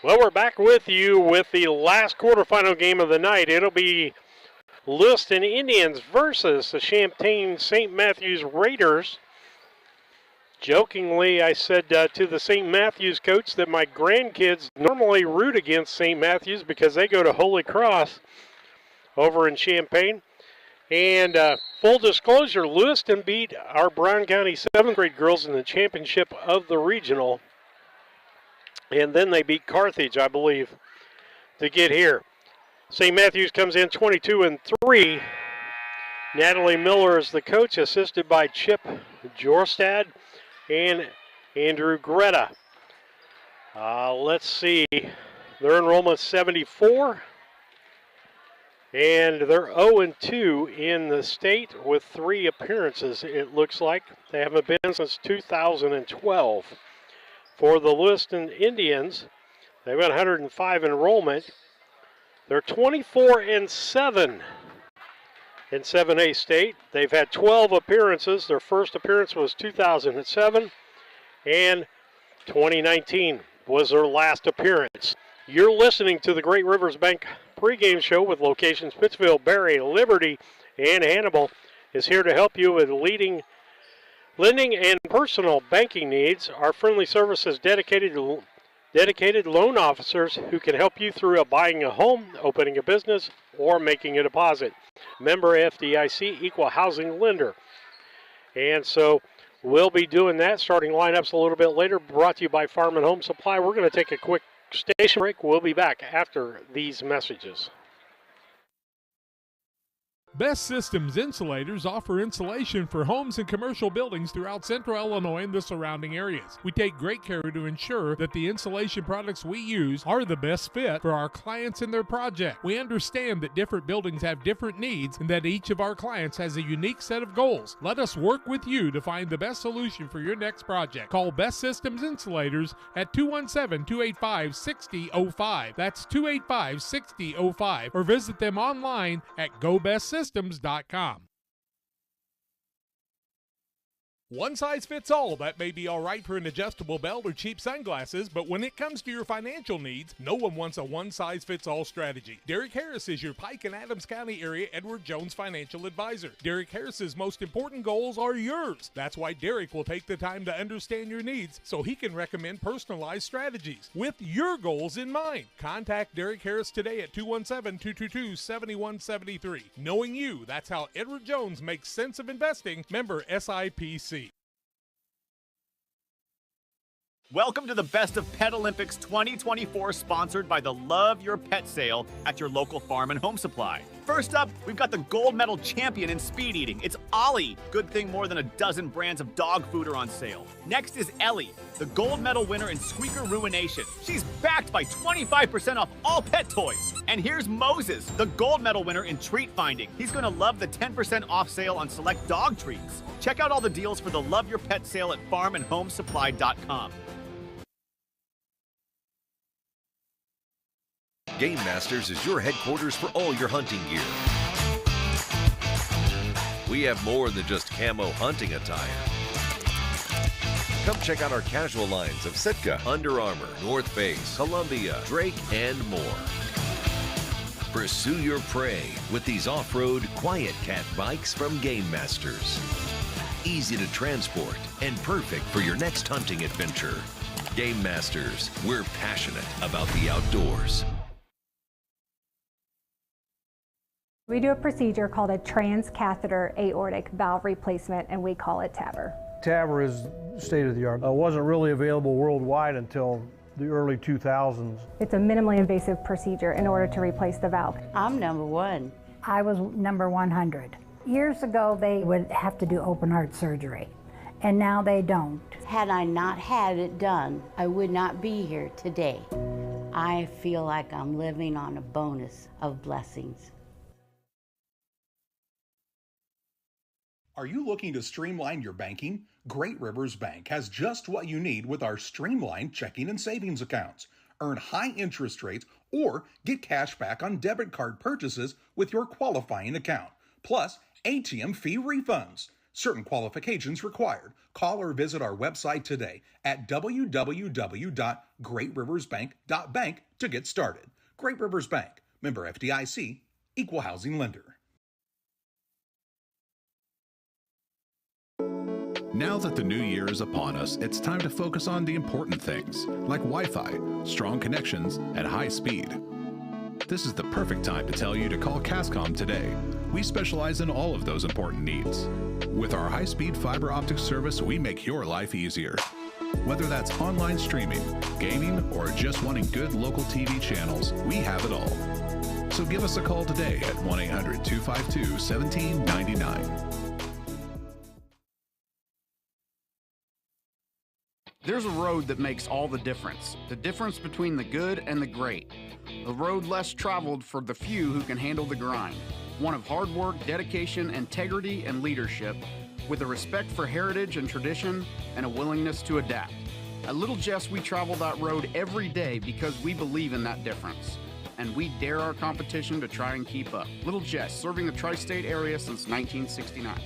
Well, we're back with you with the last quarterfinal game of the night. It'll be Lewistown Indians versus the Champaign St. Matthews Raiders. Jokingly, I said to the St. Matthews coach that my grandkids normally root against St. Matthews because they go to Holy Cross over in Champaign. And full disclosure, Lewistown beat our Brown County 7th grade girls in the championship of the regional. And then they beat Carthage, I believe, to get here. St. Matthews comes in 22-3. Natalie Miller is the coach, assisted by Chip Jorstad and Andrew Greta. Let's see. Their enrollment's 74. And they're 0-2 in the state with 3 appearances, it looks like. They haven't been since 2012. For the Lewistown Indians, they've got 105 enrollment. They're 24-7 in 7A state. They've had 12 appearances. Their first appearance was 2007, and 2019 was their last appearance. You're listening to the Great Rivers Bank pregame show with locations Pittsfield, Barry, Liberty, and Hannibal is here to help you with lending and personal banking needs. Our friendly service is dedicated loan officers who can help you through buying a home, opening a business, or making a deposit. Member FDIC, equal housing lender. And so we'll be doing that, starting lineups a little bit later, brought to you by Farm and Home Supply. We're going to take a quick station break. We'll be back after these messages. Best Systems Insulators offer insulation for homes and commercial buildings throughout central Illinois and the surrounding areas. We take great care to ensure that the insulation products we use are the best fit for our clients and their project. We understand that different buildings have different needs and that each of our clients has a unique set of goals. Let us work with you to find the best solution for your next project. Call Best Systems Insulators at 217-285-6005. That's 285-6005, or visit them online at GoBestSystems.com. One size fits all. That may be all right for an adjustable belt or cheap sunglasses, but when it comes to your financial needs, no one wants a one-size-fits-all strategy. Derek Harris is your Pike and Adams County area Edward Jones financial advisor. Derek Harris's most important goals are yours. That's why Derek will take the time to understand your needs so he can recommend personalized strategies with your goals in mind. Contact Derek Harris today at 217-222-7173. Knowing you, that's how Edward Jones makes sense of investing. Member SIPC. Welcome to the Best of Pet Olympics 2024, sponsored by the Love Your Pet sale at your local Farm and Home Supply. First up, we've got the gold medal champion in speed eating. It's Ollie. Good thing more than a dozen brands of dog food are on sale. Next is Ellie, the gold medal winner in squeaker ruination. She's backed by 25% off all pet toys. And here's Moses, the gold medal winner in treat finding. He's going to love the 10% off sale on select dog treats. Check out all the deals for the Love Your Pet sale at farmandhomesupply.com. Game Masters is your headquarters for all your hunting gear. We have more than just camo hunting attire. Come check out our casual lines of Sitka, Under Armour, North Face, Columbia, Drake, and more. Pursue your prey with these off-road Quiet Cat bikes from Game Masters. Easy to transport and perfect for your next hunting adventure. Game Masters, we're passionate about the outdoors. We do a procedure called a transcatheter aortic valve replacement, and we call it TAVR. TAVR is state of the art. It wasn't really available worldwide until the early 2000s. It's a minimally invasive procedure in order to replace the valve. I'm number 1. I was number 100. Years ago, they would have to do open heart surgery, and now they don't. Had I not had it done, I would not be here today. I feel like I'm living on a bonus of blessings. Are you looking to streamline your banking? Great Rivers Bank has just what you need with our streamlined checking and savings accounts. Earn high interest rates or get cash back on debit card purchases with your qualifying account, plus ATM fee refunds. Certain qualifications required. Call or visit our website today at www.greatriversbank.bank to get started. Great Rivers Bank, member FDIC, equal housing lender. Now that the new year is upon us, it's time to focus on the important things, like Wi-Fi, strong connections, and high speed. This is the perfect time to tell you to call Cascom today. We specialize in all of those important needs. With our high-speed fiber optic service, we make your life easier. Whether that's online streaming, gaming, or just wanting good local TV channels, we have it all. So give us a call today at 1-800-252-1799. There's a road that makes all the difference between the good and the great. A road less traveled for the few who can handle the grind. One of hard work, dedication, integrity, and leadership, with a respect for heritage and tradition and a willingness to adapt. At Little Jess, we travel that road every day because we believe in that difference. And we dare our competition to try and keep up. Little Jess, serving the tri-state area since 1969.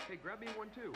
Hey, grab me one too.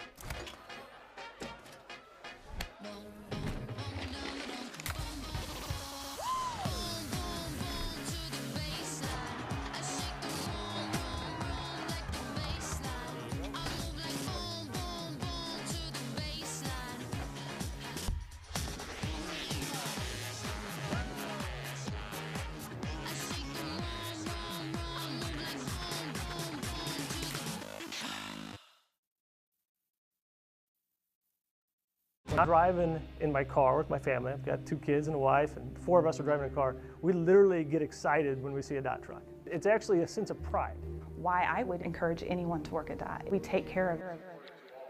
I'm driving in my car with my family. I've got 2 kids and a wife, and 4 of us are driving a car. We literally get excited when we see a DOT truck. It's actually a sense of pride. Why I would encourage anyone to work at DOT. We take care of it.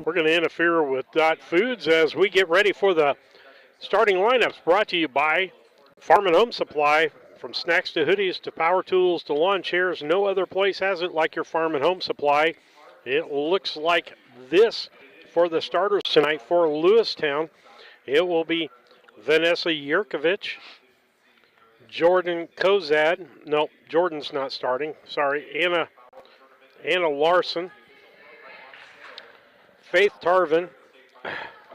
We're going to interfere with DOT Foods as we get ready for the starting lineups, brought to you by Farm and Home Supply. From snacks to hoodies to power tools to lawn chairs, no other place has it like your Farm and Home Supply. It looks like this for the starters tonight for Lewistown. It will be Vanessa Yurkovich, Jordan Kozad. No, Jordan's not starting. Sorry. Anna Larson, Faith Tarvin,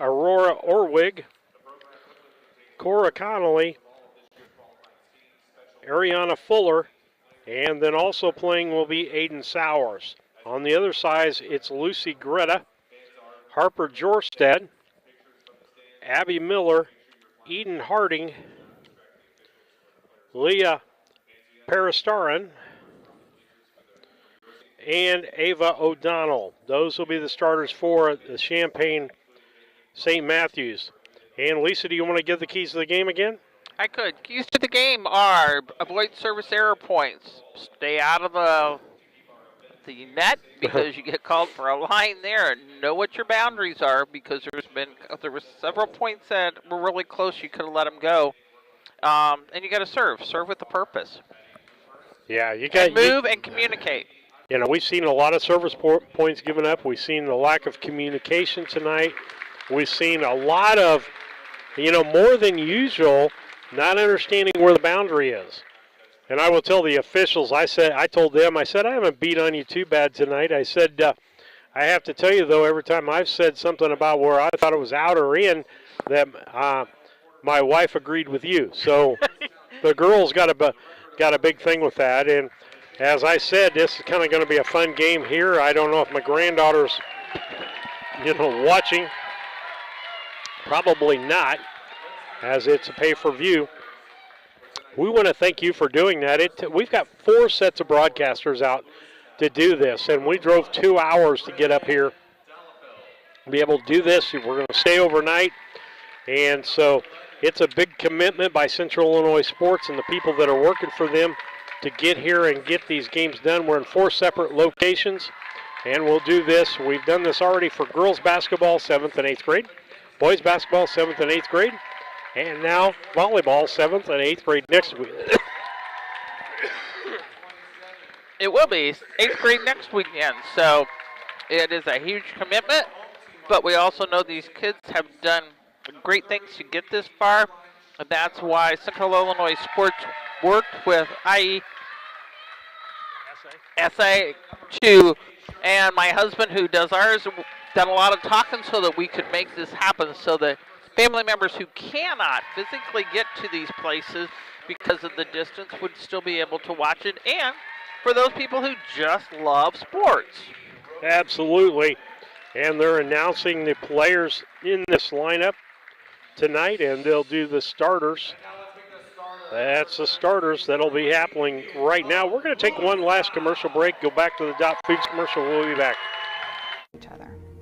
Aurora Orwig, Cora Connolly, Ariana Fuller, and then also playing will be Aiden Sowers. On the other side, it's Lucy Greta, Harper Jorstad, Abby Miller, Eden Harding, Leah Parastaran, and Ava O'Donnell. Those will be the starters for the Champaign St. Matthews. And Lisa, do you want to give the keys to the game again? I could. Keys to the game are avoid service error points. Stay out of the net because you get called for a line there. Know what your boundaries are because there were several points that were really close. You could have let them go. And you got to serve with a purpose. Yeah, you got to move and communicate. You know, we've seen a lot of service points given up. We've seen the lack of communication tonight. We've seen a lot of, more than usual, not understanding where the boundary is. And I will tell the officials, I told them, I haven't beat on you too bad tonight. I said, I have to tell you, though, every time I've said something about where I thought it was out or in, that my wife agreed with you. So the girls got a big thing with that. And as I said, this is kind of going to be a fun game here. I don't know if my granddaughter's, watching. Probably not, as it's a pay-per-view. We want to thank you for doing that. We've got 4 sets of broadcasters out to do this, and we drove 2 hours to get up here to be able to do this. We're going to stay overnight, and so it's a big commitment by Central Illinois Sports and the people that are working for them to get here and get these games done. We're in 4 separate locations, and we'll do this. We've done this already for girls basketball, 7th and 8th grade, boys basketball, 7th and 8th grade, and now volleyball, 7th and 8th grade next week. It will be 8th grade next weekend, so it is a huge commitment, but we also know these kids have done great things to get this far, and that's why Central Illinois Sports worked with IESA 2 and my husband who does ours done a lot of talking so that we could make this happen so that family members who cannot physically get to these places because of the distance would still be able to watch it, and for those people who just love sports. Absolutely. And they're announcing the players in this lineup tonight, and they'll do the starters. That's the starters that'll be happening right now. We're going to take one last commercial break, go back to the Dot Foods commercial. We'll be back.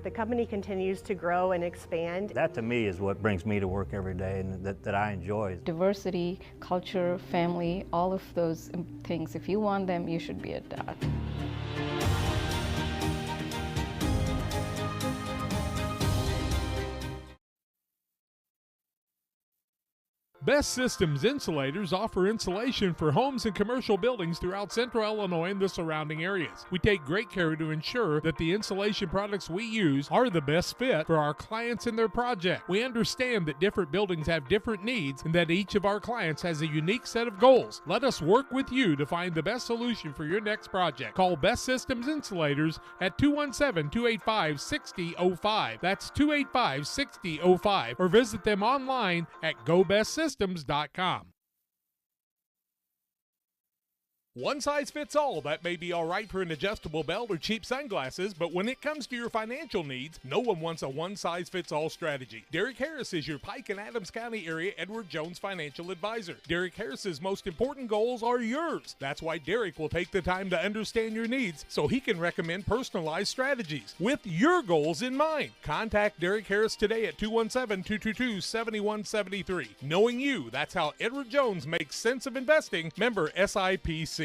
The company continues to grow and expand. That to me is what brings me to work every day and that I enjoy. Diversity, culture, family, all of those things. If you want them, you should be at DOT. Best Systems Insulators offer insulation for homes and commercial buildings throughout central Illinois and the surrounding areas. We take great care to ensure that the insulation products we use are the best fit for our clients and their project. We understand that different buildings have different needs and that each of our clients has a unique set of goals. Let us work with you to find the best solution for your next project. Call Best Systems Insulators at 217-285-6005. That's 285-6005. Or visit them online at GoBestSystems.com. One size fits all. That may be all right for an adjustable belt or cheap sunglasses, but when it comes to your financial needs, no one wants a one-size-fits-all strategy. Derek Harris is your Pike and Adams County area Edward Jones financial advisor. Derek Harris's most important goals are yours. That's why Derek will take the time to understand your needs so he can recommend personalized strategies with your goals in mind. Contact Derek Harris today at 217-222-7173. Knowing you, that's how Edward Jones makes sense of investing. Member SIPC.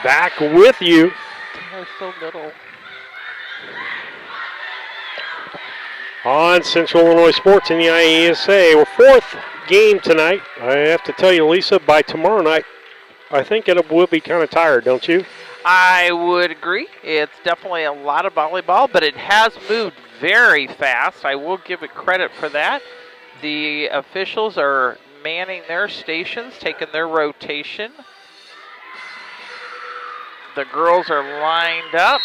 Back with you. They're so little. On Central Illinois Sports in the IESA. We're fourth game tonight. I have to tell you, Lisa, by tomorrow night, I think we'll be kind of tired, don't you? I would agree. It's definitely a lot of volleyball, but it has moved very fast. I will give it credit for that. The officials are manning their stations, taking their rotation. The girls are lined up.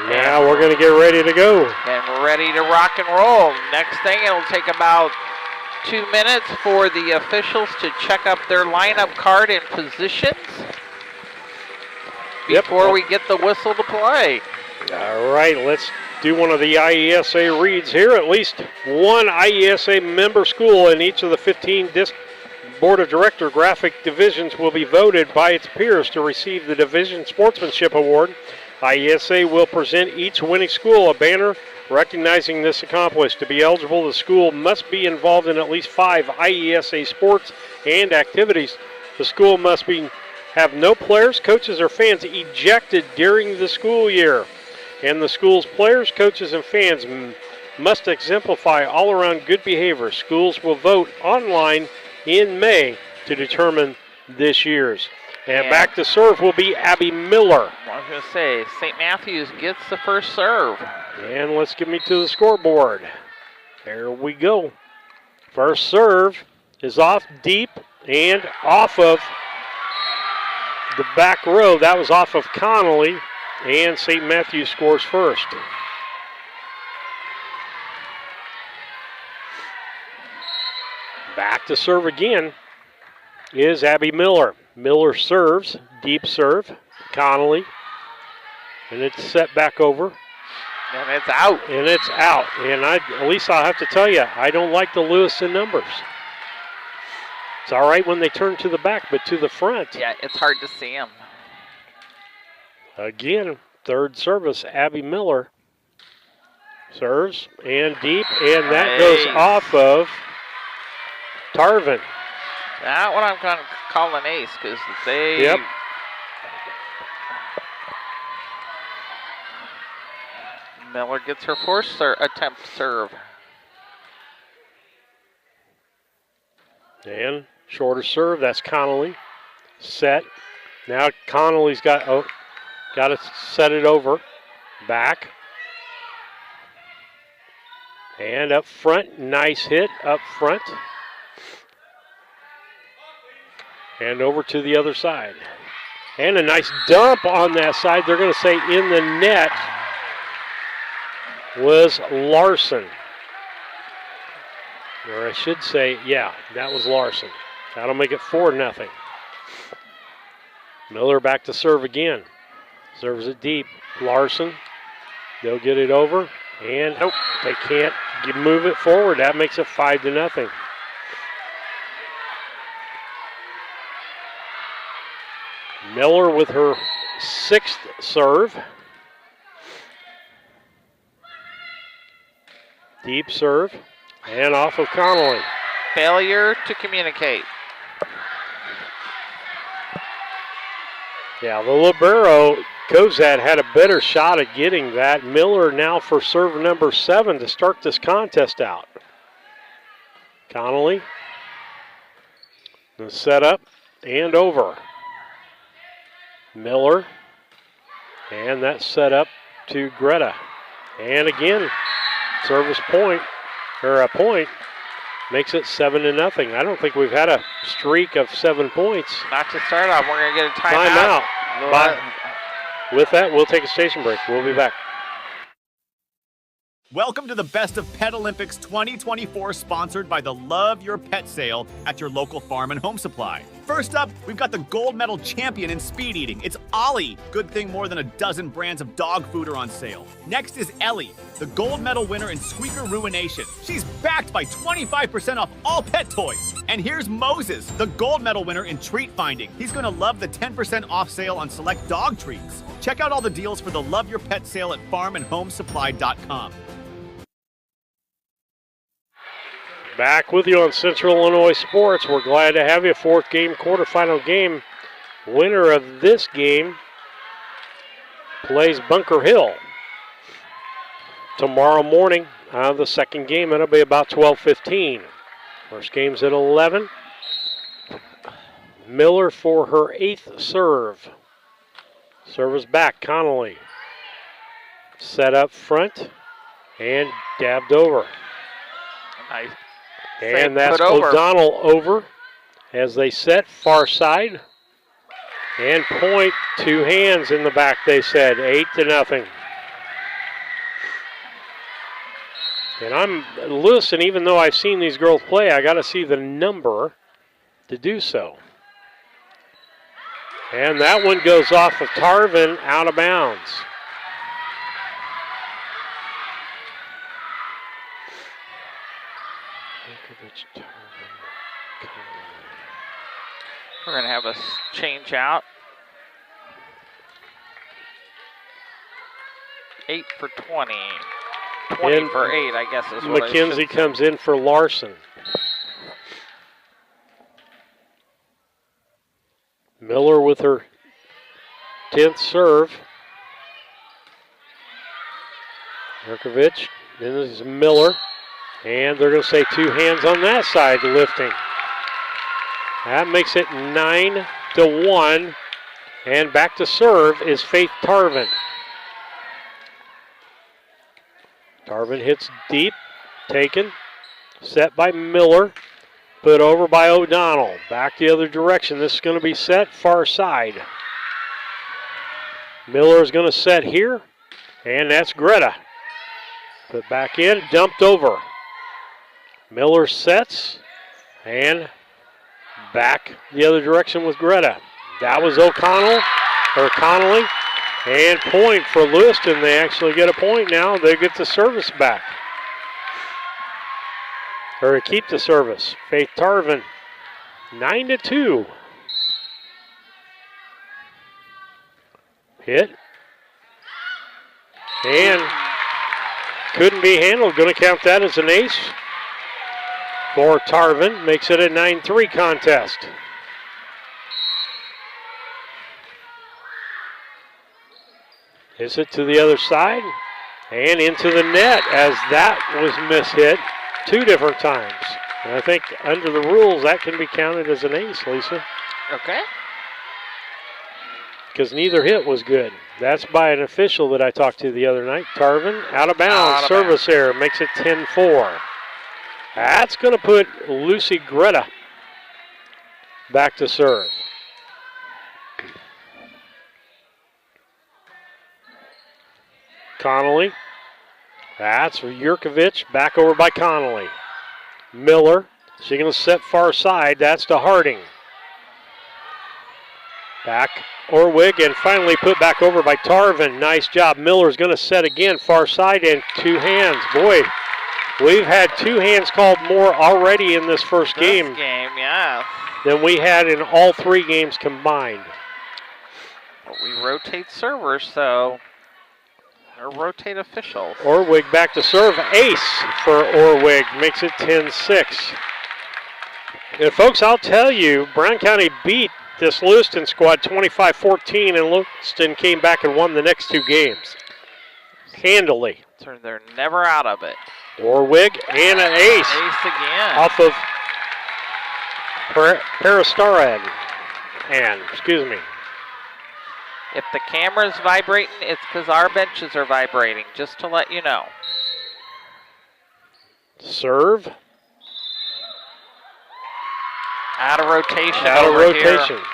Now we're going to get ready to go. And ready to rock and roll. Next thing, it'll take about 2 minutes for the officials to check up their lineup card and positions before we get the whistle to play. All right, let's do one of the IESA reads here. At least one IESA member school in each of the 15 Board of Director graphic divisions will be voted by its peers to receive the Division Sportsmanship Award. IESA will present each winning school a banner recognizing this accomplishment. To be eligible, the school must be involved in at least 5 IESA sports and activities. The school must have no players, coaches, or fans ejected during the school year. And the school's players, coaches, and fans must exemplify all-around good behavior. Schools will vote online in May to determine this year's. And back to serve will be Abby Miller. I was going to say, St. Matthews gets the first serve. And let's get me to the scoreboard. There we go. First serve is off deep and off of the back row. That was off of Connolly, and St. Matthews scores first. Back to serve again is Abby Miller. Miller serves, deep serve, Connolly, and it's set back over. And it's out. And it's out. And at least I'll have to tell you, I don't like the Lewiston numbers. It's all right when they turn to the back, but to the front. Yeah, it's hard to see them. Again, third service, Abby Miller serves and deep, and that goes off of Tarvin. That one I'm going to call an ace because they... Yep. Miller gets her first attempt serve. And shorter serve, that's Connolly. Set. Now Connolly's got to set it over. Back. And up front, nice hit up front. And over to the other side. And a nice dump on that side. They're going to say in the net was Larson. Or I should say, yeah, that was Larson. That'll make it 4-0. Miller back to serve again. Serves it deep. Larson. They'll get it over. And nope, they can't move it forward. That makes it 5-0. Miller with her 6th serve. Deep serve. And off of Connolly. Failure to communicate. Yeah, the libero, Kozad, had a better shot at getting that. Miller now for serve number 7 to start this contest out. Connolly. The setup and over. Miller. And that set up to Greta. And again, service point. Or a point, makes it 7-0. I don't think we've had a streak of 7 points. Not to start off, we're going to get a timeout. But with that, we'll take a station break. We'll be back. Welcome to the Best of Pet Olympics 2024, sponsored by the Love Your Pet sale at your local farm and home supply. First up, we've got the gold medal champion in speed eating. It's Ollie. Good thing more than a dozen brands of dog food are on sale. Next is Ellie, the gold medal winner in squeaker ruination. She's backed by 25% off all pet toys. And here's Moses, the gold medal winner in treat finding. He's going to love the 10% off sale on select dog treats. Check out all the deals for the Love Your Pet sale at farmandhomesupply.com. Back with you on Central Illinois Sports. We're glad to have you. 4th game, quarterfinal game. Winner of this game plays Bunker Hill. Tomorrow morning, the 2nd game, it'll be about 12:15. First game's at 11. Miller for her 8th serve. Service back, Connolly. Set up front and dabbed over. Nice. And that's O'Donnell over as they set far side. And point, 2 hands in the back, they said, 8-0. And listen, even though I've seen these girls play, I got to see the number to do so. And that one goes off of Tarvin, out of bounds. We're going to have a change out. 8 for 20. 20 and for 8, I guess is what McKenzie comes in for Larson. Miller with her 10th serve. Jerkovic, then this is Miller. And they're going to say 2 hands on that side, lifting. That makes it 9-1. And back to serve is Faith Tarvin. Tarvin hits deep, taken, set by Miller, put over by O'Donnell. Back the other direction. This is going to be set far side. Miller is going to set here, and that's Greta. Put back in, dumped over. Miller sets, and back the other direction with Greta. That was Connolly, and point for Lewiston. They actually get a point now. They get the service back. Or keep the service. Faith Tarvin, 9-2. Hit. And couldn't be handled. Going to count that as an ace for Tarvin. Makes it a 9-3 contest. Hits it to the other side and into the net as that was mishit 2 different times. And I think under the rules that can be counted as an ace, Lisa. Okay. Because neither hit was good. That's by an official that I talked to the other night. Tarvin, out of bounds, service error, makes it 10-4. That's going to put Lucy Greta back to serve. Connolly. That's Yurkovich, back over by Connolly. Miller, she's going to set far side. That's to Harding. Back Orwig, and finally put back over by Tarvin. Nice job. Miller's going to set again, far side, and two hands. Boy, we've had two hands called more already in this first game. This game, yeah. Than we had in all three games combined. But we rotate servers, so, or rotate officials. Orwig back to serve. Ace for Orwig, makes it 10-6. And folks, I'll tell you, Brown County beat this Lewiston squad 25-14, and Lewiston came back and won the next two games handily. So they're never out of it. Orwig and an ace. Ace again. Off of Peristaran. And, excuse me. If the camera's vibrating, it's because our benches are vibrating, just to let you know. Serve. Out of rotation. Out of rotation. Here.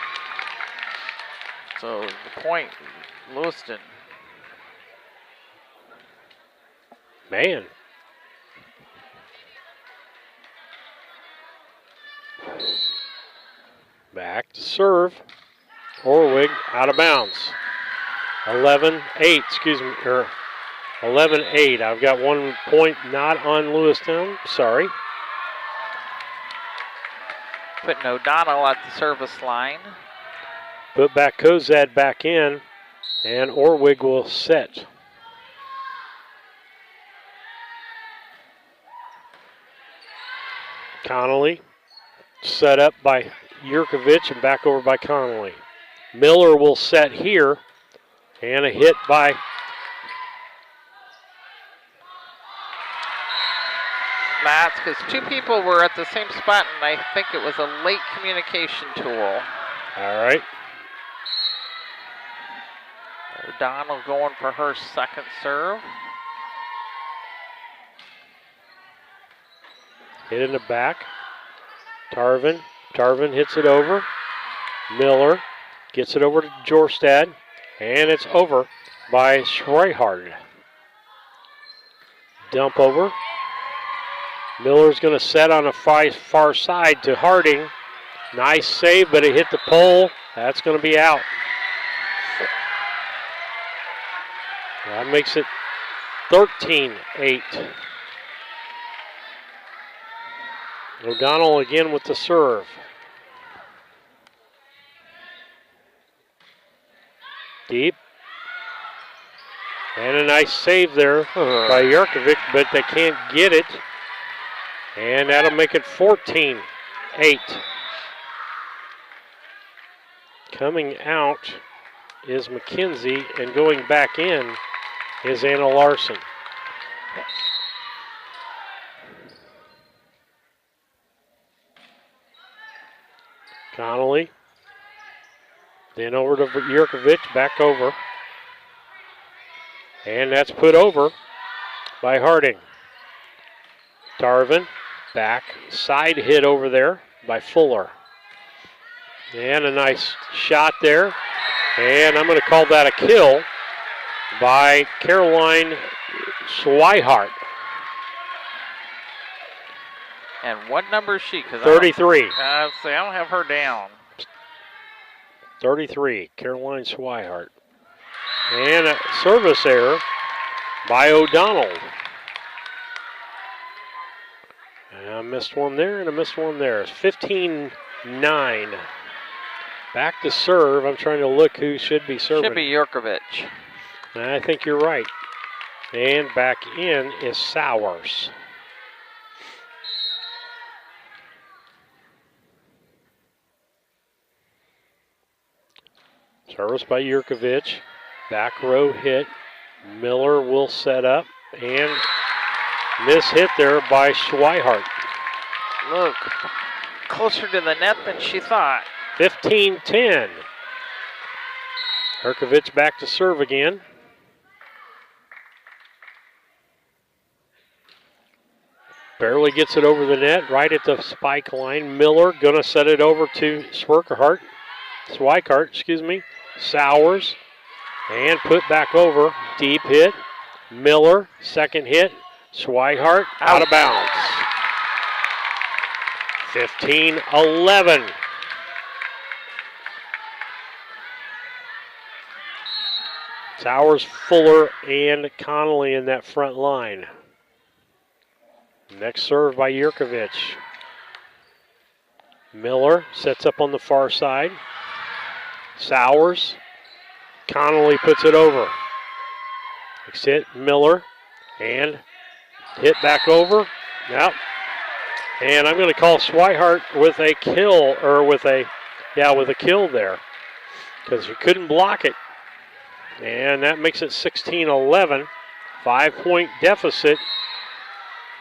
So the point, Lewiston. Man. Back to serve. Orwig out of bounds. 11-8, excuse me, or 11-8. I've got 1 point not on Lewistown. Sorry. Putting O'Donnell at the service line. Put back Kozad back in, and Orwig will set. Connolly set up by Yurkovich and back over by Connolly. Miller will set here, and a hit by That's because two people were at the same spot, and I think it was a late communication tool. All right. O'Donnell going for her second serve. Hit in the back. Tarvin hits it over. Miller gets it over to Jorstad, and it's over by Schreihard. Dump over. Miller's going to set on a far side to Harding. Nice save, but it hit the pole. That's going to be out. That makes it 13-8. O'Donnell again with the serve. Deep. And a nice save there by Yurkovich, but they can't get it. And that'll make it 14-8. Coming out is McKenzie, and going back in is Anna Larson. Connolly. Then over to Yurkovich, back over. And that's put over by Harding. Tarvin, back, side hit over there by Fuller. And a nice shot there. And I'm going to call that a kill by Caroline Schweihart. And what number is she? 33. I don't have her down. 33, Caroline Schweihart. And a service error by O'Donnell. And I missed one there, and I missed one there. It's 15-9. Back to serve. I'm trying to look who should be serving. Should be Yurkovich. I think you're right. And back in is Sowers. Service by Yurkovich. Back row hit. Miller will set up. And miss hit there by Schweihart. Look, closer to the net than she thought. 15-10. Yurkovich back to serve again. Barely gets it over the net, right at the spike line. Miller gonna set it over to Swikart, Sowers, and put back over. Deep hit. Miller, second hit. Swikart out of bounds. 15-11. Sowers, Fuller, and Connolly in that front line. Next serve by Yurkovich. Miller sets up on the far side. Sowers. Connolly puts it over. Next hit, Miller. And hit back over. Yep. And I'm going to call Swikart with a kill, or with a kill there. Because he couldn't block it. And that makes it 16-11. 5-point deficit.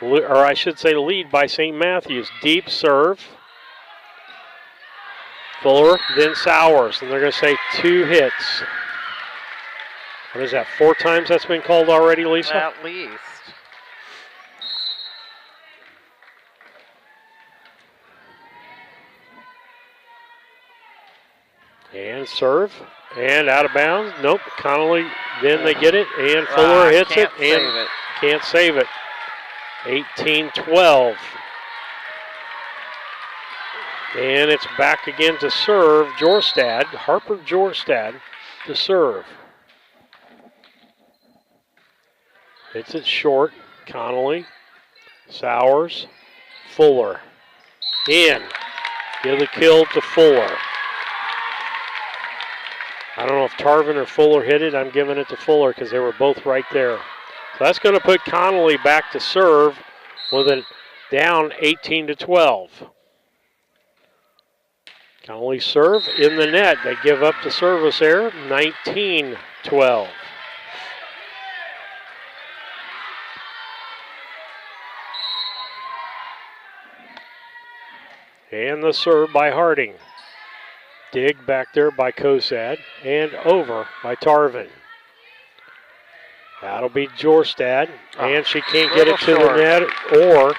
Or I should say lead by St. Matthews. Deep serve. Fuller, then Sowers. And they're going to say 2 hits. What is that, 4 times that's been called already, Lisa? At least. And serve. And out of bounds. Nope. Connolly, then they get it. And Fuller hits it. And can't save it. 18-12. And it's back again to serve Jorstad. Harper Jorstad to serve. Hits it short. Connolly. Sowers. Fuller. In. Give the kill to Fuller. I don't know if Tarvin or Fuller hit it. I'm giving it to Fuller because they were both right there. So that's going to put Connolly back to serve with it down 18-12. Connolly serve in the net. They give up the service error, 19-12. And the serve by Harding. Dig back there by Kosad and over by Tarvin. That'll be Jorstad, and she can't get it to the net or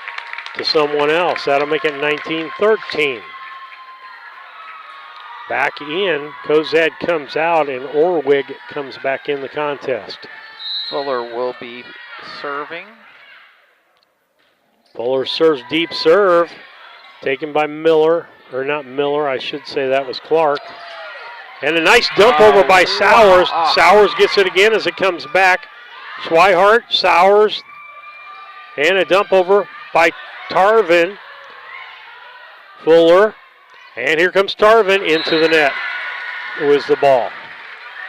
to someone else. That'll make it 19-13. Back in, Kosad comes out, and Orwig comes back in the contest. Fuller will be serving. Fuller serves deep serve, taken by Miller. Or not Miller, I should say that was Clark. And a nice dump over by Sowers. Sowers gets it again as it comes back. Swikart, Sowers, and a dump over by Tarvin. Fuller, and here comes Tarvin into the net. It was the ball.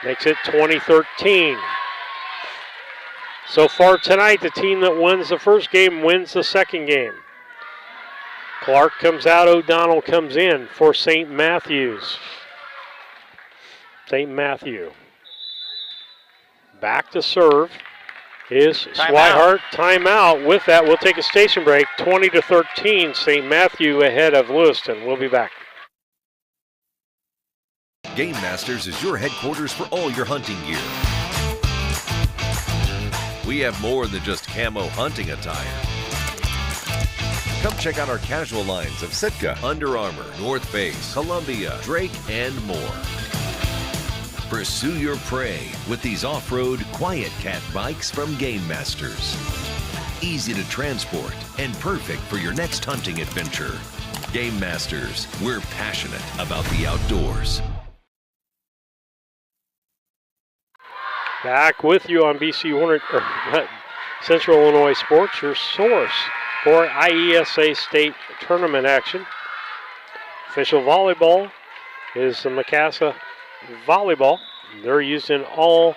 Makes it 20-13. So far tonight, the team that wins the first game wins the second game. Clark comes out, O'Donnell comes in for St. Matthews. St. Matthew. Back to serve is Swikart. Timeout. With that, we'll take a station break. 20-13, St. Matthew ahead of Lewiston. We'll be back. Game Masters is your headquarters for all your hunting gear. We have more than just camo hunting attire. Come check out our casual lines of Sitka, Under Armour, North Face, Columbia, Drake, and more. Pursue your prey with these off-road Quiet Cat bikes from Game Masters. Easy to transport and perfect for your next hunting adventure. Game Masters, we're passionate about the outdoors. Back with you on Central Illinois Sports, your source for IESA state tournament action. Official volleyball is the Macassa Volleyball. They're used in all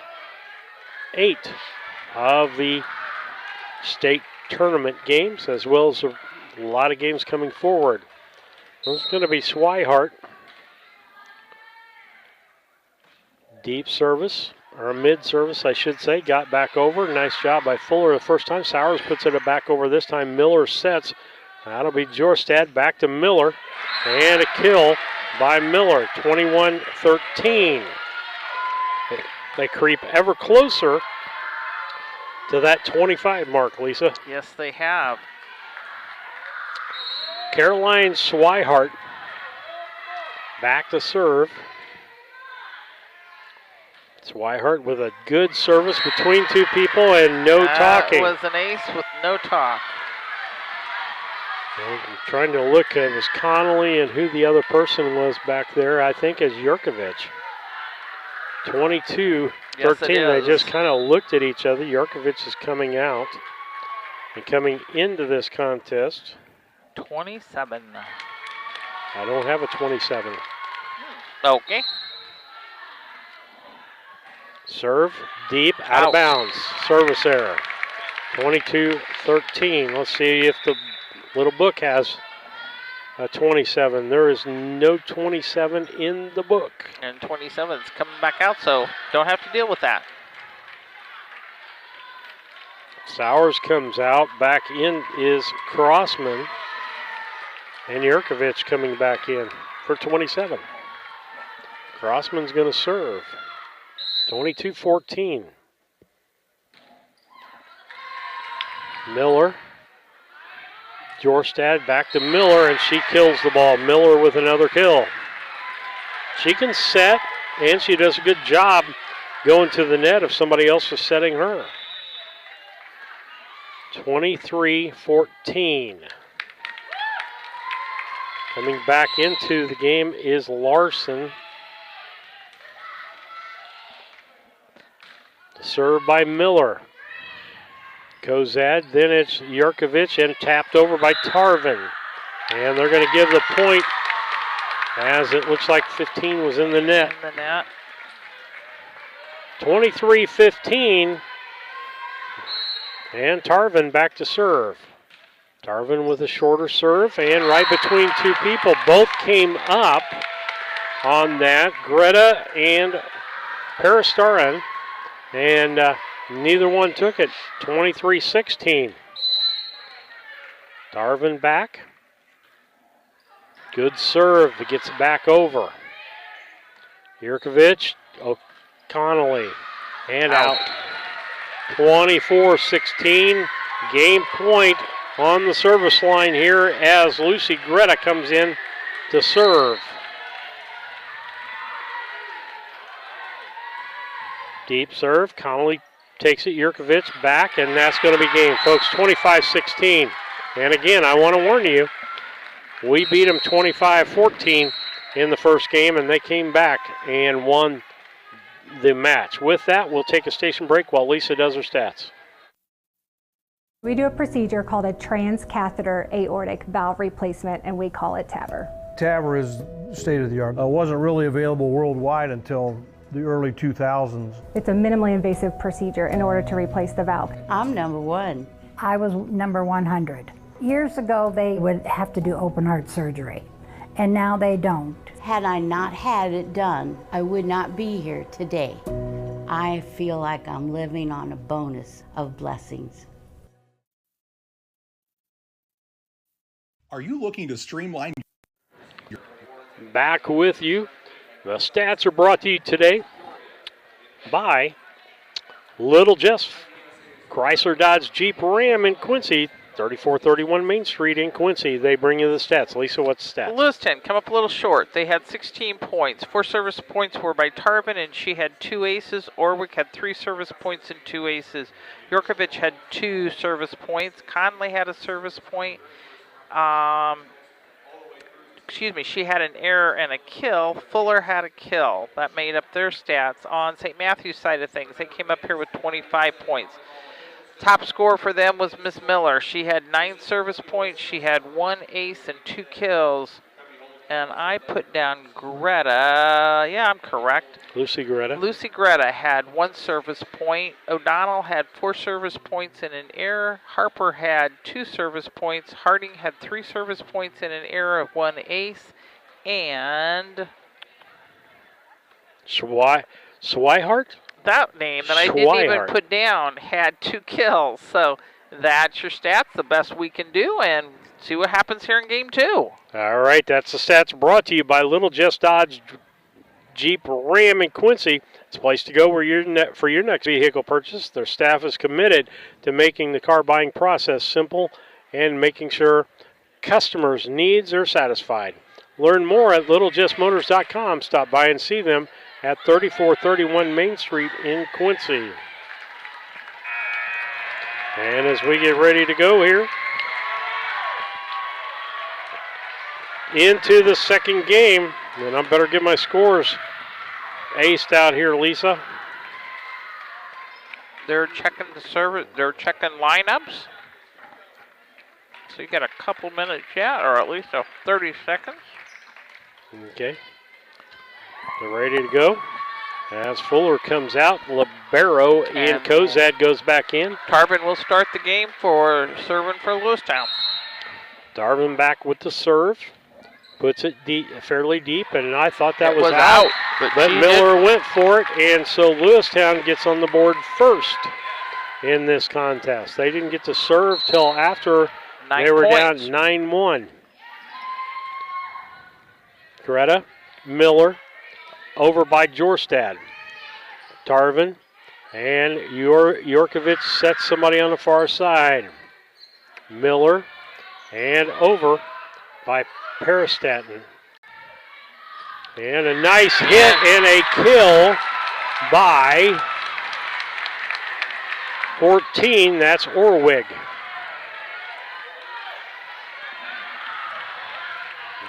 8 of the state tournament games, as well as a lot of games coming forward. It's going to be Swikart. Deep service, or mid service, I should say. Got back over. Nice job by Fuller the first time. Sowers puts it back over this time. Miller sets. That'll be Jorstad. Back to Miller. And a kill by Miller. 21-13. They creep ever closer to that 25 mark, Lisa. Yes, they have. Caroline Swihart back to serve. Swihart with a good service between two people and no talking. That was an ace with no talk. I'm trying to look. It was Connolly and who the other person was back there, I think, is Jurkovic. 22-13. Yes, They just kind of looked at each other. Jurkovic is coming out and coming into this contest. 27. I don't have a 27. Okay. Serve deep, out of bounds. Service error. 22-13. Let's see if the little book has a 27. There is no 27 in the book. And 27 is coming back out, so don't have to deal with that. Sowers comes out. Back in is Crossman. And Jurkovic coming back in for 27. Crossman's going to serve. 22-14. Miller. Jorstad back to Miller, and she kills the ball. Miller with another kill. She can set, and she does a good job going to the net if somebody else is setting her. 23-14. Coming back into the game is Larson. Served by Miller. Kozad, then it's Jurkovic and tapped over by Tarvin. And they're going to give the point as it looks like 15 was in the net. 23-15. And Tarvin back to serve. Tarvin with a shorter serve and right between two people. Both came up on that. Greta and Peristaran. And neither one took it. 23-16. Tarvin back. Good serve. It gets back over. Jurkovic, Connolly, and out. 24-16. Game point on the service line here as Lucy Greta comes in to serve. Deep serve. Connolly takes it. Jurkovic back, and that's going to be game, folks. 25-16. And again, I want to warn you, we beat them 25-14 in the first game, and they came back and won the match. With that, we'll take a station break while Lisa does her stats. We do a procedure called a transcatheter aortic valve replacement, and we call it TAVR. TAVR is state of the art. Wasn't really available worldwide until the early 2000s. It's a minimally invasive procedure in order to replace the valve. I'm number one. I was number 100. Years ago, they would have to do open heart surgery, and now they don't. Had I not had it done, I would not be here today. I feel like I'm living on a bonus of blessings. Are you looking to streamline your... Back with you. The stats are brought to you today by Little Jess, Chrysler Dodge Jeep Ram in Quincy, 3431 Main Street in Quincy. They bring you the stats. Lisa, what's the stats? Lewistown come up a little short. They had 16 points. 4 service points were by Tarvin, and she had 2 aces. Orwick had 3 service points and 2 aces. Jurkovic had 2 service points. Conley had a service point. She had an error and a kill. Fuller had a kill. That made up their stats. On St. Matthew's side of things, they came up here with 25 points. Top scorer for them was Miss Miller. She had 9 service points. She had 1 ace and 2 kills. And I put down Greta. Yeah, I'm correct. Lucy Greta. Lucy Greta had 1 service point. O'Donnell had 4 service points and an error. Harper had 2 service points. Harding had 3 service points and an error of 1 ace. And Swihart? That name that I didn't even put down had 2 kills. So that's your stats, the best we can do, and see what happens here in game 2. All right, that's the stats brought to you by Little Jess Dodge Jeep Ram in Quincy. It's a place to go for your next vehicle purchase. Their staff is committed to making the car buying process simple and making sure customers' needs are satisfied. Learn more at littlejessmotors.com. Stop by and see them at 3431 Main Street in Quincy. And as we get ready to go here into the second game, and I better get my scores aced out here, Lisa. They're checking the service. They're checking lineups. So you got a couple minutes yet, or at least 30 seconds. Okay. They're ready to go. As Fuller comes out, Libero and Kozad goes back in. Tarvin will start the game for serving for Lewistown. Darvin back with the serve. Puts it deep, fairly deep, and I thought that was out. But Miller went for it, and so Lewistown gets on the board first in this contest. They didn't get to serve till after they were down 9-1. Greta, Miller, over by Jorstad. Tarvin, and Yorkovich sets somebody on the far side. Miller, and over by Peristatin. And a nice hit and a kill by 14. That's Orwig.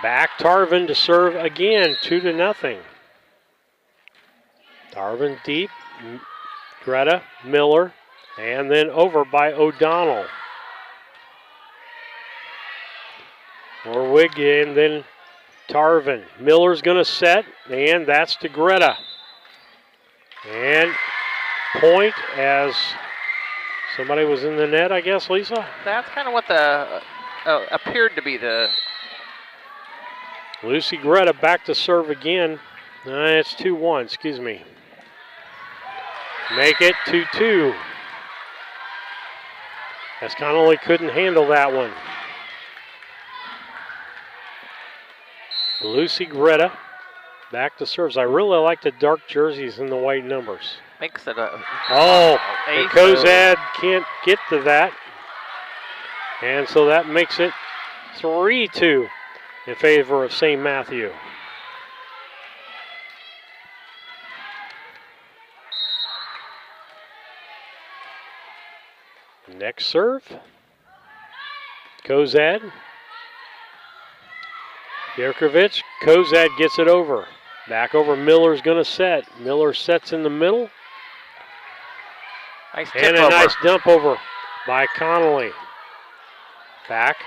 Back Tarvin to serve again, 2-0. Tarvin deep, Greta, Miller, and then over by O'Donnell. Orwig and then Tarvin. Miller's going to set, and that's to Greta. And point as somebody was in the net, I guess, Lisa? That's kind of what the appeared to be the... Lucy Greta back to serve again. It's 2-1, excuse me. Make it 2-2. As Connolly couldn't handle that one. Lucy Greta back to serves. I really like the dark jerseys and the white numbers. Makes it a... Oh, and Kozad can't get to that. And so that makes it 3-2 in favor of St. Matthew. Next serve. Kozad. Yerkovich, Kozad gets it over. Back over, Miller's going to set. Miller sets in the middle. Nice and a nice dump over by Connolly. Back.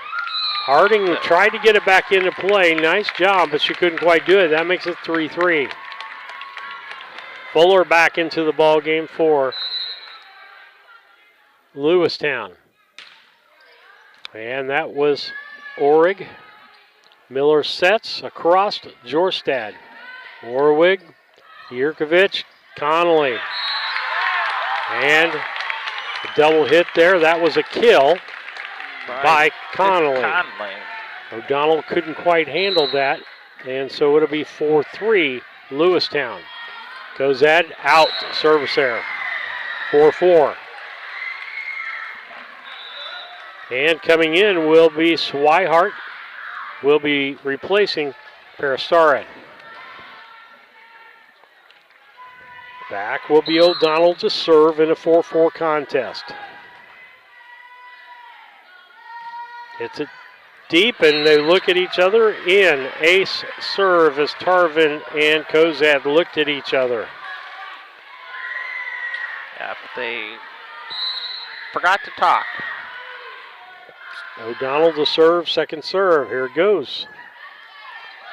Harding tried to get it back into play. Nice job, but she couldn't quite do it. That makes it 3-3. Fuller back into the ball game for Lewistown. And that was Orwig. Miller sets across Jorstad. Orwig, Yerkovich, Connolly. And a double hit there. That was a kill by Connolly. O'Donnell couldn't quite handle that, and so it'll be 4-3 Lewistown. Kozad out, service error. 4-4. And coming in will be Swihart. Will be replacing Peristarin. Back will be O'Donnell to serve in a 4-4 contest. It's it deep, and they look at each other. In ace serve as Tarvin and Kozad looked at each other. Yeah, but they forgot to talk. O'Donnell to serve, second serve. Here it goes.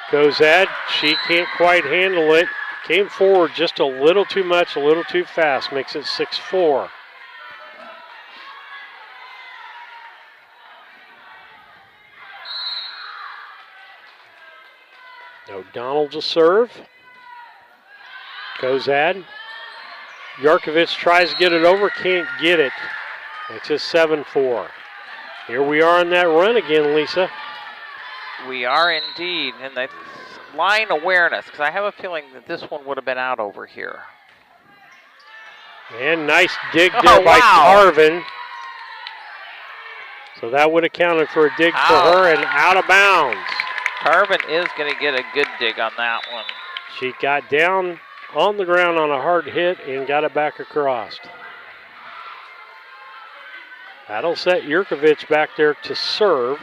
Kozad, she can't quite handle it. Came forward just a little too much, a little too fast. Makes it 6-4. O'Donnell to serve. Kozad. Yarkovich tries to get it over, can't get it. It's just 7-4. Here we are on that run again, Lisa. We are indeed, and that's line awareness, because I have a feeling that this one would have been out over here. And nice dig there by Tarvin. So that would have counted for a dig for her and out of bounds. Tarvin is going to get a good dig on that one. She got down on the ground on a hard hit and got it back across. That'll set Jurkovic back there to serve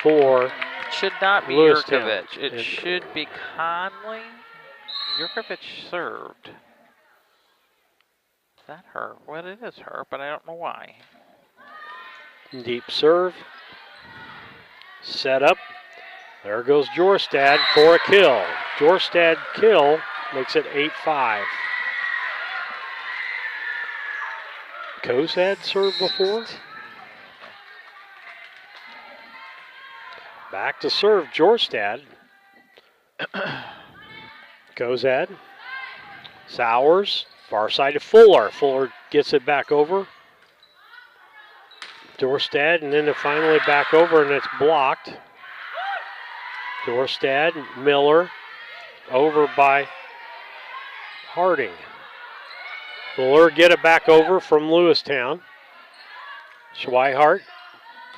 for It should not be Lewistown. Jurkovic. It should be Conley. Jurkovic served. Is that her? Well, it is her, but I don't know why. Deep serve. Set up. There goes Jorstad for a kill. Jorstad kill makes it 8-5. Kozad served before. Back to serve Jorstad. Kozad. Sowers. Far side to Fuller. Fuller gets it back over. Jorstad, and then finally back over, and it's blocked. Jorstad, Miller, over by Harding. Fuller get it back over from Lewistown. Schweihart.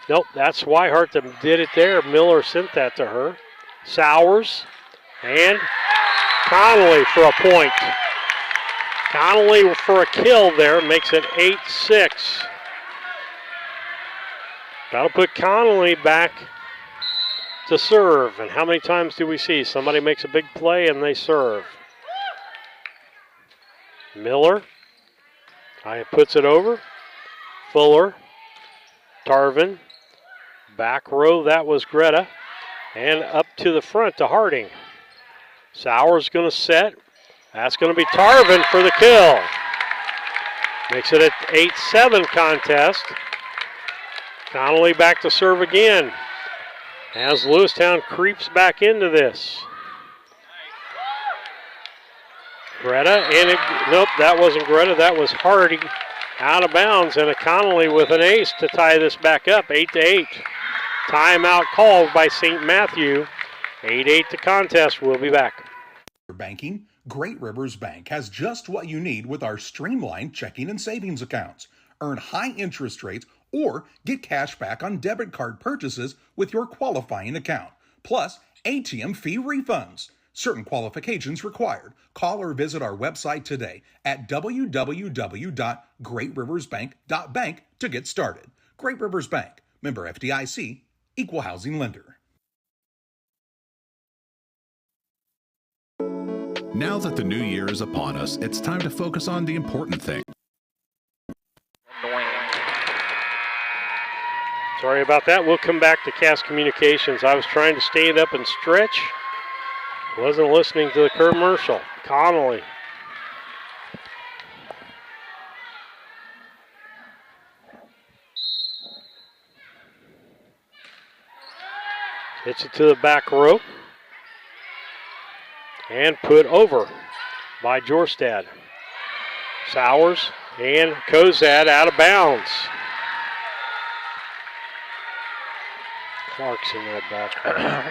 Nope, that's Schweihart that did it there. Miller sent that to her. Sowers and Connolly for a point. Connolly for a kill there makes it 8-6. That'll put Connolly back to serve. And how many times do we see somebody makes a big play and they serve? Miller puts it over. Fuller. Tarvin. Back row, that was Greta. And up to the front to Harding. Sowers going to set. That's going to be Tarvin for the kill. Makes it an 8-7 contest. Connolly back to serve again as Lewistown creeps back into this. Greta, and nope, that wasn't Greta, that was Harding out of bounds, and a Connolly with an ace to tie this back up, 8-8. Timeout called by St. Matthew. 8-8 to contest. We'll be back. Banking, Great Rivers Bank has just what you need with our streamlined checking and savings accounts. Earn high interest rates or get cash back on debit card purchases with your qualifying account, plus ATM fee refunds. Certain qualifications required. Call or visit our website today at www.greatriversbank.bank to get started. Great Rivers Bank, member FDIC, equal housing lender. Now that the new year is upon us, it's time to focus on the important thing. Sorry about that. We'll come back to Cass Communications. I was trying to stand up and stretch. Wasn't listening to the commercial. Connolly. Hits it to the back row. And put over by Jorstad. Sowers and Kozad out of bounds. Clark's in that back row.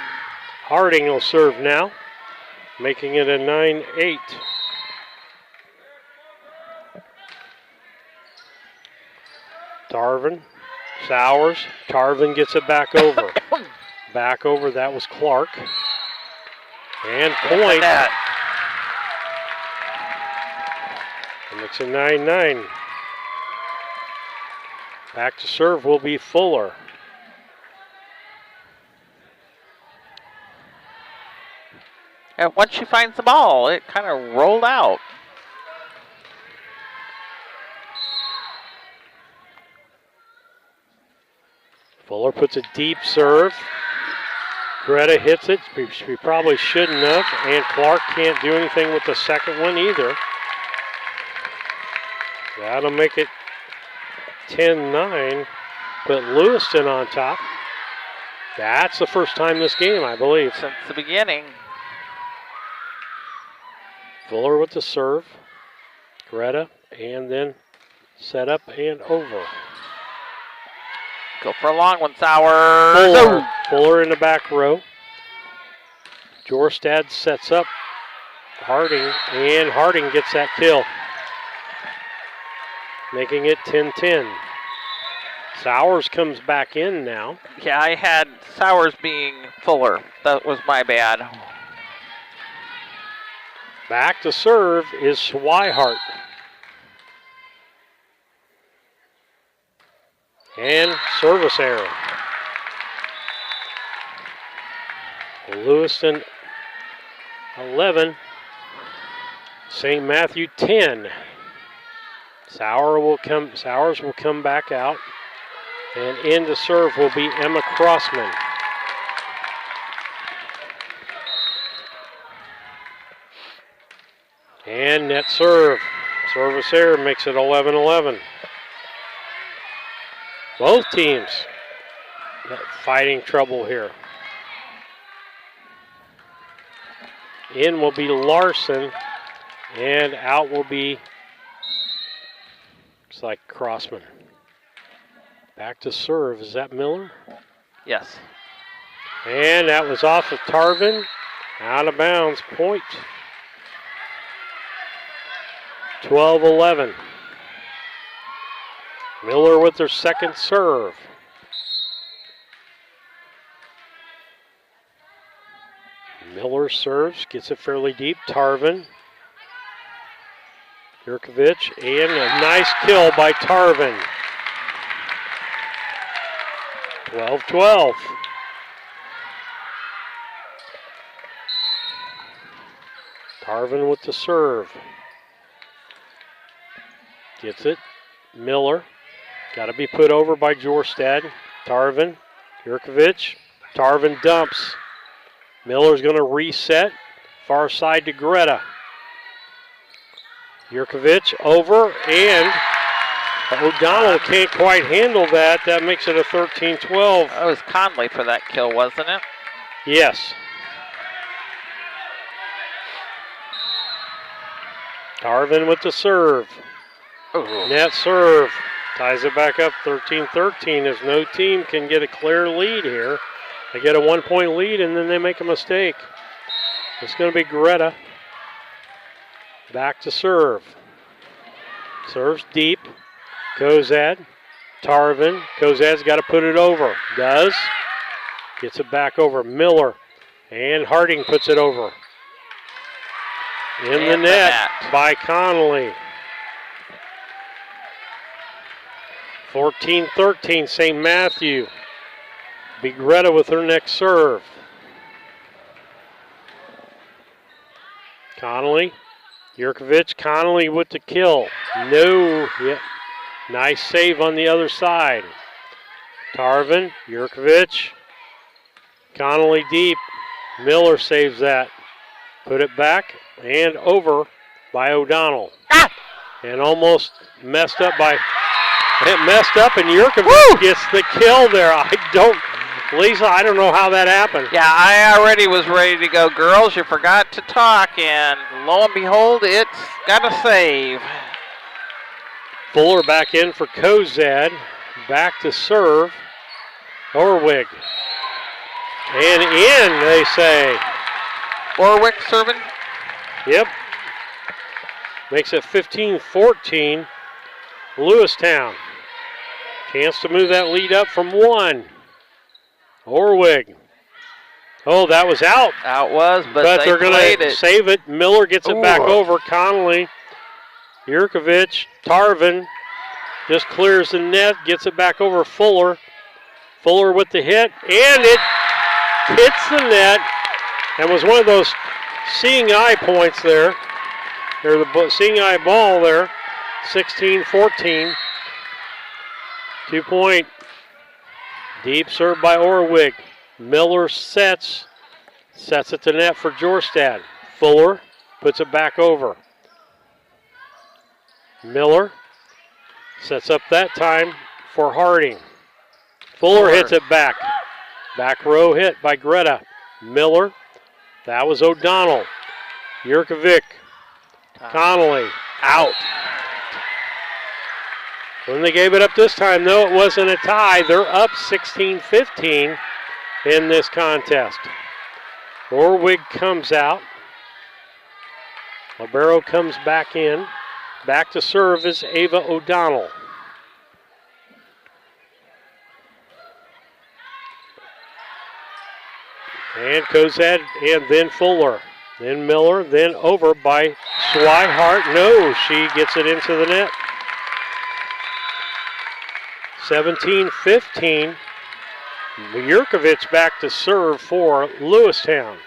Harding will serve now, making it a 9-8. Tarvin, Sowers, Tarvin gets it back over. Back over, that was Clark. And point. And it's a 9-9. Back to serve will be Fuller. And once she finds the ball, it kind of rolled out. Fuller puts a deep serve. Greta hits it. She probably shouldn't have. And Clark can't do anything with the second one either. That'll make it 10-9. Put Lewiston on top. That's the first time this game, I believe. Since the beginning. Fuller with the serve. Greta, and then set up and over. Go for a long one, Sowers. Fuller in the back row. Jorstad sets up Harding, and Harding gets that kill, making it 10-10. Sowers comes back in now. Yeah, I had Sowers being Fuller. That was my bad. Back to serve is Swihart. And service error. Lewiston 11, St. Matthew 10. Sowers will come back out. And in to serve will be Emma Crossman. And net serve. Service error makes it 11-11. Both teams fighting trouble here. In will be Larson, and out will be, looks like Crossman. Back to serve, is that Miller? Yes. And that was off of Tarvin, out of bounds, point. 12-11. Miller with their second serve. Miller serves, gets it fairly deep. Tarvin, Jurkovic, and a nice kill by Tarvin. 12-12. Tarvin with the serve. Gets it. Miller. Got to be put over by Jorstad. Tarvin, Jurkovic. Tarvin dumps. Miller's going to reset. Far side to Greta. Jurkovic over, and O'Donnell can't quite handle that. That makes it a 13-12. That was Conley for that kill, wasn't it? Yes. Tarvin with the serve. Ooh. Net serve. Ties it back up 13-13 as no team can get a clear lead here. They get a 1-point lead and then they make a mistake. It's going to be Greta. Back to serve. Serves deep. Kozad. Tarvin. Kozad's got to put it over. Does. Gets it back over. Miller. And Harding puts it over. In the net by Connolly. 14-13, St. Matthew. Be Greta with her next serve. Connolly. Jurkovic. Connolly with the kill. No. Yep. Nice save on the other side. Tarvin. Jurkovic. Connolly deep. Miller saves that. Put it back and over by O'Donnell. And almost messed up by... It messed up, and Jurkovic gets the kill there. Lisa, I don't know how that happened. Yeah, I already was ready to go. Girls, you forgot to talk, and lo and behold, it's got a save. Fuller back in for Kozad. Back to serve. Orwig. And in, they say. Orwig serving. Yep. Makes it 15-14. Lewistown. Chance to move that lead up from 1. Orwig. Oh, that was out. Out was, but they're going to save it. Miller gets it back over. Connolly. Jurkovic. Tarvin just clears the net. Gets it back over Fuller. Fuller with the hit. And it hits the net. And was one of those seeing eye points there. Or the seeing eye ball there. 16-14. 2-point. Deep serve by Orwig. Miller sets it to net for Jorstad. Fuller puts it back over. Miller sets up that time for Harding. Fuller hits it back. Back row hit by Greta. Miller. That was O'Donnell. Jurkovic. Connolly. Out. When they gave it up this time, though, it wasn't a tie. They're up 16-15 in this contest. Orwig comes out. Libero comes back in. Back to serve is Ava O'Donnell. And Kozad, and then Fuller. Then Miller, then over by Swihart. No, she gets it into the net. 17-15. Jurkovic back to serve for Lewistown.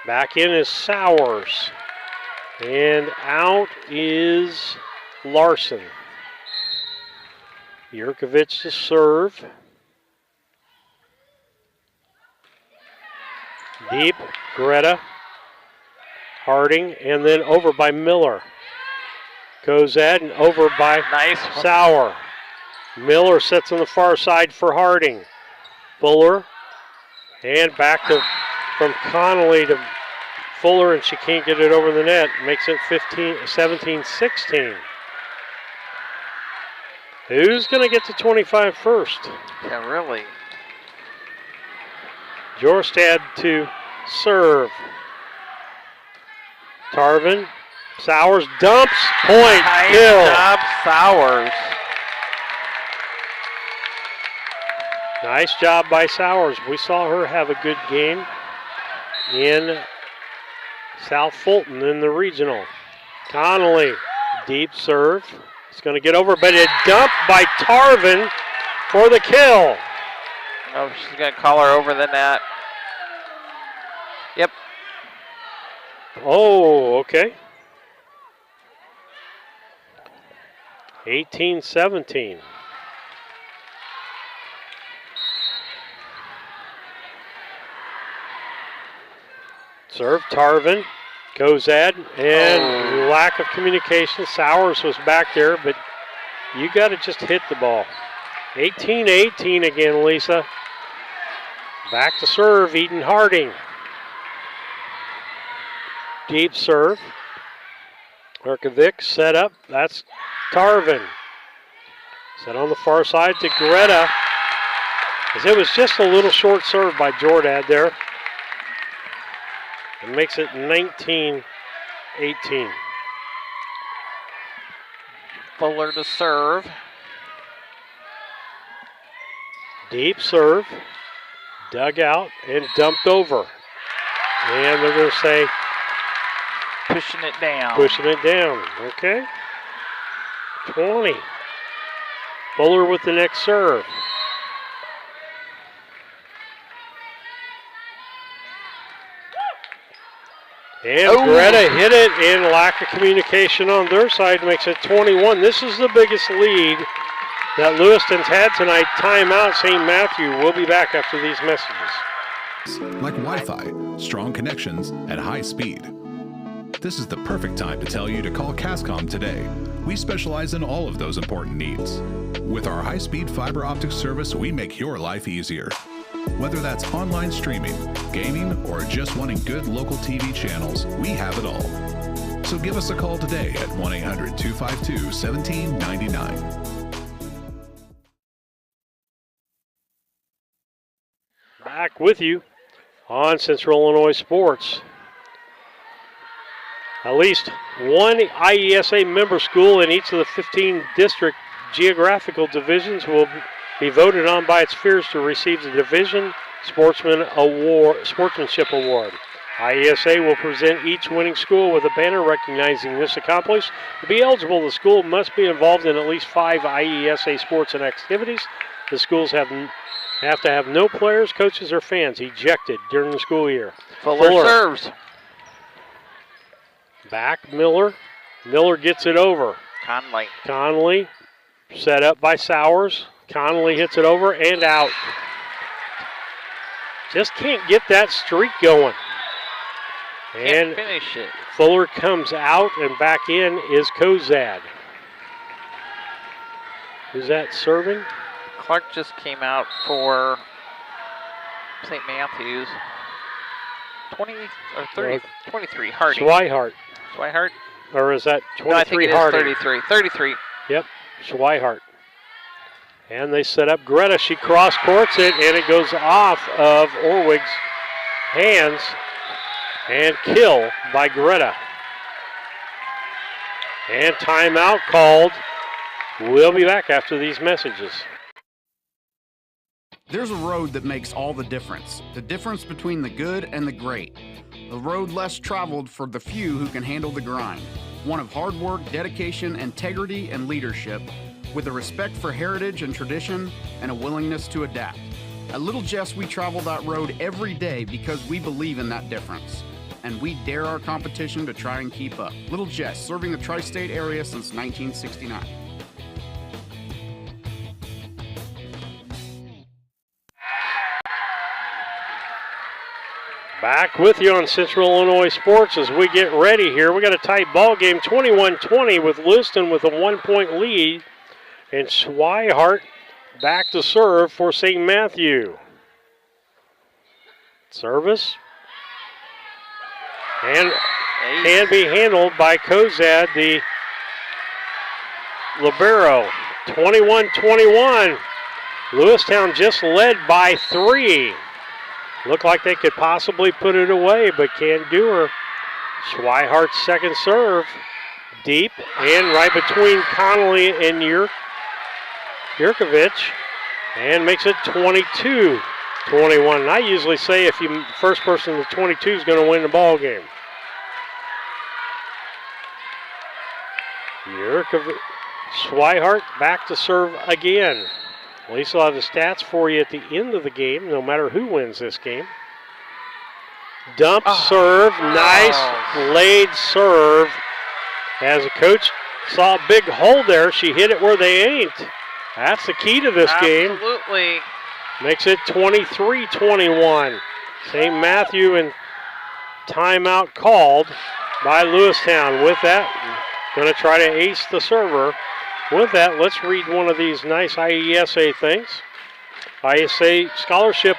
Back in is Sowers. And out is Larson. Jurkovic to serve. Deep, Greta. Harding, and then over by Miller. Kozad, and over by Sauer. Miller sets on the far side for Harding. Fuller, and back to from Connolly to Fuller, and she can't get it over the net. Makes it 17-16. Who's going to get to 25 first? Yeah, really. Jorstad to serve. Tarvin, Sowers dumps, point, Nice kill. job, Sowers. Nice job by Sowers. We saw her have a good game in South Fulton in the regional. Connolly, deep serve. It's going to get over, but it dumped by Tarvin for the kill. Oh, she's going to call her over the net. Yep. Oh, okay. 18-17. Serve Tarvin, Kozad, and lack of communication. Sowers was back there, but you got to just hit the ball. 18-18 again, Lisa. Back to serve, Eden Harding. Deep serve. Jurkovic set up. That's Tarvin. Set on the far side to Greta. As it was just a little short serve by Jordad there. It makes it 19-18. Fuller to serve. Deep serve. Dug out and dumped over. And they're going to say pushing it down. Pushing it down. Okay. 20. Fuller with the next serve. And Greta hit it, and lack of communication on their side makes it 21. This is the biggest lead that Lewiston's had tonight. Timeout, St. Matthew. We'll be back after these messages. Like Wi-Fi, strong connections, and high speed. This is the perfect time to tell you to call Cascom today. We specialize in all of those important needs. With our high-speed fiber optic service, we make your life easier. Whether that's online streaming, gaming, or just wanting good local TV channels, we have it all. So give us a call today at 1-800-252-1799. Back with you on Central Illinois Sports. At least one IESA member school in each of the 15 district geographical divisions will be voted on by its peers to receive the Division Sportsmanship Award. IESA will present each winning school with a banner recognizing this accomplishment. To be eligible, the school must be involved in at least 5 IESA sports and activities. The schools have to have no players, coaches, or fans ejected during the school year. Fuller serves. Back Miller. Miller gets it over. Conley set up by Sowers. Connolly hits it over and out. Just can't get that streak going. Can't finish it. Fuller comes out, and back in is Kozad. Who's that serving? Clark just came out for St. Matthews. 20 or 30, 23, Harding. Swihart. Swihart? Or is that 23 no, I think it Harding? is 33. 33. Yep, Swihart. And they set up Greta. She cross-courts it, and it goes off of Orwig's hands. And kill by Greta. And timeout called. We'll be back after these messages. There's a road that makes all the difference between the good and the great. A road less traveled for the few who can handle the grind. One of hard work, dedication, integrity, and leadership, with a respect for heritage and tradition and a willingness to adapt. At Little Jess, we travel that road every day because we believe in that difference. And we dare our competition to try and keep up. Little Jess, serving the tri-state area since 1969. Back with you on Central Illinois Sports as we get ready here. We got a tight ball game, 21-20 with Lewistown with a 1-point lead. And Swihart back to serve for St. Matthew. Service. And can be handled by Kozad, the libero. 21-21. Lewistown just led by 3. Looked like they could possibly put it away, but can't do her. Swihart's second serve. Deep and right between Connolly and Yurkovich. And makes it 22-21. And I usually say if you first person to 22 is going to win the ball game. Swihart back to serve again. Lisa will have the stats for you at the end of the game, no matter who wins this game. Dump serve, nice laid serve. As the coach saw a big hole there, she hit it where they ain't. That's the key to this game. Absolutely. Makes it 23-21. St. Matthew and timeout called by Lewistown. With that, going to try to ace the server. With that, let's read one of these nice IESA things. IESA Scholarship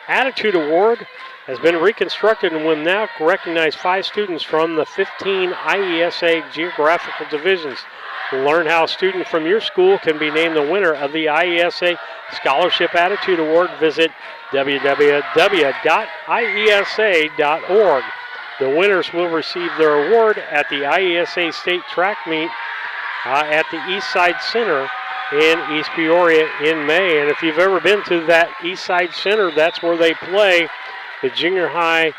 Attitude Award has been reconstructed and will now recognize 5 students from the 15 IESA geographical divisions. To learn how a student from your school can be named the winner of the IESA Scholarship Attitude Award, visit www.iesa.org. The winners will receive their award at the IESA State Track Meet at the East Side Center in East Peoria in May. And if you've ever been to that East Side Center, that's where they play the junior high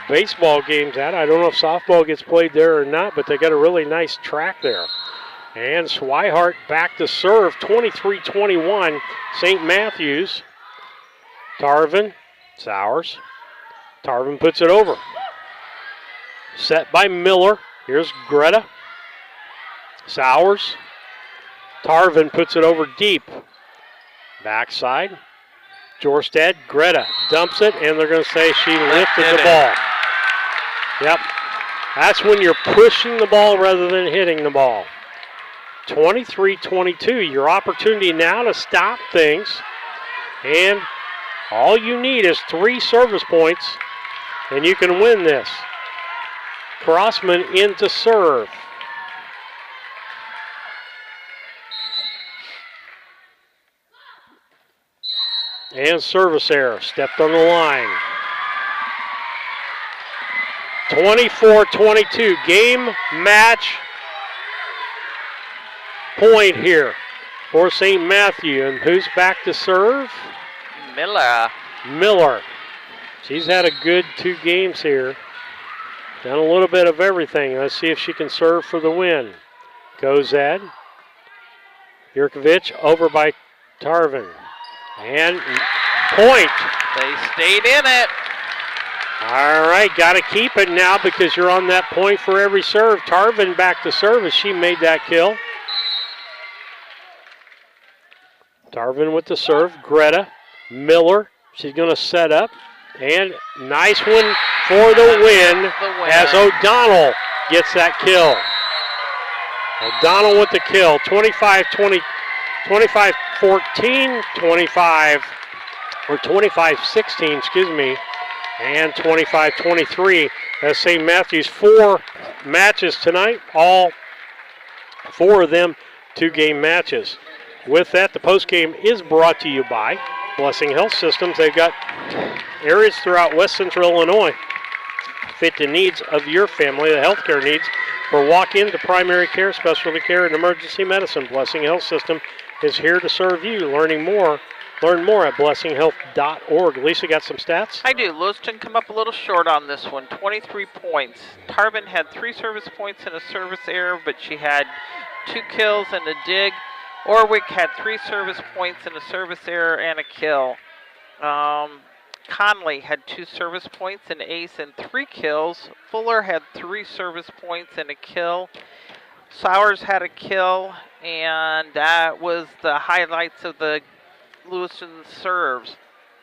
baseball games at. I don't know if softball gets played there or not, but they got a really nice track there. And Swihart back to serve, 23-21, St. Matthews. Tarvin, Sowers. Tarvin puts it over. Set by Miller. Here's Greta. Sowers. Tarvin puts it over deep. Backside. Jorstad, Greta dumps it, and they're going to say she lifted the ball. Yep. That's when you're pushing the ball rather than hitting the ball. 23-22. Your opportunity now to stop things. And all you need is 3 service points, and you can win this. Crossman in to serve. And service error, stepped on the line. 24-22, game match point here for St. Matthew. And who's back to serve? Miller. She's had a good 2 games here. Done a little bit of everything. Let's see if she can serve for the win. Kozad. Yurkovich over by Tarvin. And point. They stayed in it. All right, got to keep it now because you're on that point for every serve. Tarvin back to serve as she made that kill. Tarvin with the serve. Greta. Miller. She's going to set up. And nice one for the win as O'Donnell gets that kill. O'Donnell with the kill. 25-14, 25-16, excuse me, and 25-23 as St. Matthews 4 matches tonight, all 4 of them 2-game matches. With that, the postgame is brought to you by Blessing Health Systems. They've got areas throughout West Central Illinois fit the needs of your family, the healthcare needs for walk-in to primary care, specialty care, and emergency medicine. Blessing Health System is here to serve you. Learning more Learn more at blessinghealth.org. Lisa, got some stats? I do. Lewistown come up a little short on this one, 23 points. Tarvin had 3 service points and a service error, but she had 2 kills and a dig. Orwick had 3 service points and a service error and a kill. Conley had 2 service points, an ace, and 3 kills. Fuller had 3 service points and a kill. Sowers had a kill, and that was the highlights of the Lewistown serves.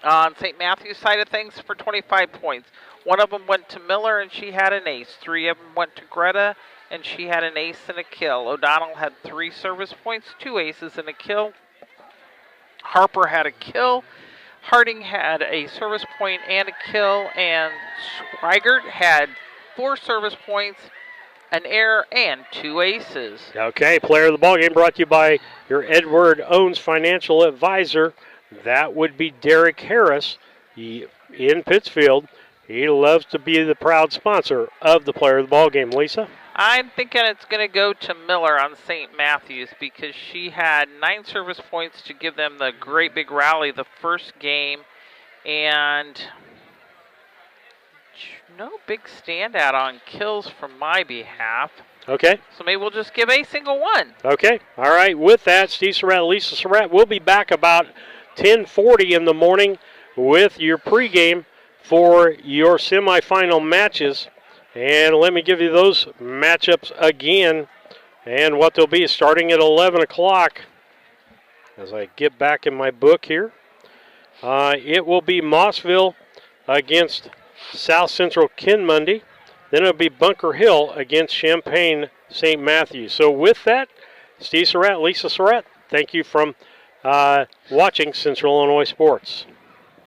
On St. Matthew's side of things for 25 points. 1 of them went to Miller, and she had an ace. 3 of them went to Greta, and she had an ace and a kill. O'Donnell had 3 service points, 2 aces and a kill. Harper had a kill. Harding had a service point and a kill, and Schweigert had 4 service points, an error, and 2 aces. Okay, player of the ballgame brought to you by your Edward Owens financial advisor. That would be Derek Harris in Pittsfield. He loves to be the proud sponsor of the player of the ballgame. Lisa? I'm thinking it's going to go to Miller on St. Matthews because she had 9 service points to give them the great big rally the first game, and no big standout on kills from my behalf. Okay. So maybe we'll just give a single one. Okay. All right. With that, Steve Surratt, Lisa Surratt, we'll be back about 10:40 in the morning with your pregame for your semifinal matches. And let me give you those matchups again and what they'll be starting at 11 o'clock as I get back in my book here. It will be Mossville against South Central Kinmundy. Then it'll be Bunker Hill against Champaign St. Matthews. So with that, Steve Surratt, Lisa Surratt, thank you from watching Central Illinois Sports.